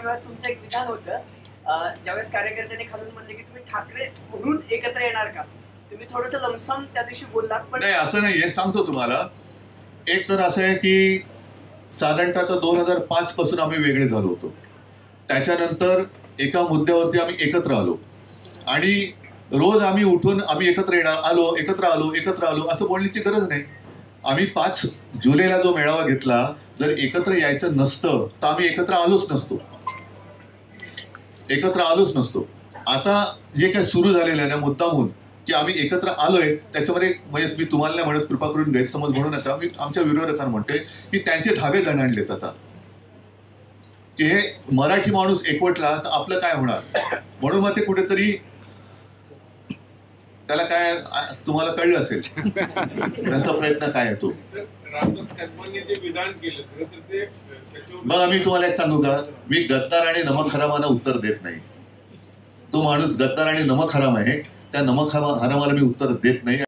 सभागृहात तुमचं एक विधान होतं, ज्यावेळेस कार्यकर्त्यांनी खालून म्हणले की तुम्ही ठाकरे म्हणून एकत्र येणार का, तुम्ही थोडंसं लमसम त्या दिवशी बोललात. पण नाही, असं नाही आहे. सांगतो तुम्हाला. एक तर असं आहे की साधारणतः 2005 पासून आम्ही वेगळे झालो होतो. त्याच्यानंतर एका मुद्द्यावरती आम्ही एकत्र आलो आणि रोज आम्ही उठून आम्ही एकत्र आलो असं बोलण्याची गरज नाही. आम्ही 5 जुलैला जो मेळावा घेतला, जर एकत्र यायचं नसतं तर आम्ही एकत्र आलोच नसतो. आता जे काही सुरू झालेलं आहे ना मुद्दामून की आम्ही एकत्र आलोय, त्याच्यामध्ये म्हणजे मी तुम्हाला नाही म्हणत, कृपा करून गैरसमज म्हणू नका. मी आमच्या विरोधकांना म्हणतोय की त्यांचे धाबे दणाणलेत आता, की हे मराठी माणूस एकवटला तर आपलं काय होणार. म्हणून मग ते कुठेतरी त्याला काय तुम्हाला कळलं असेल त्यांचा प्रयत्न काय आहे तो. बघा, मी तुम्हाला एक सांगू का, मी गद्दार आणि नमक हरामाना उत्तर देत नाही. तो माणूस गद्दार आणि नमक हराम आहे, त्या नमक हरामाला मी उत्तर देत नाही.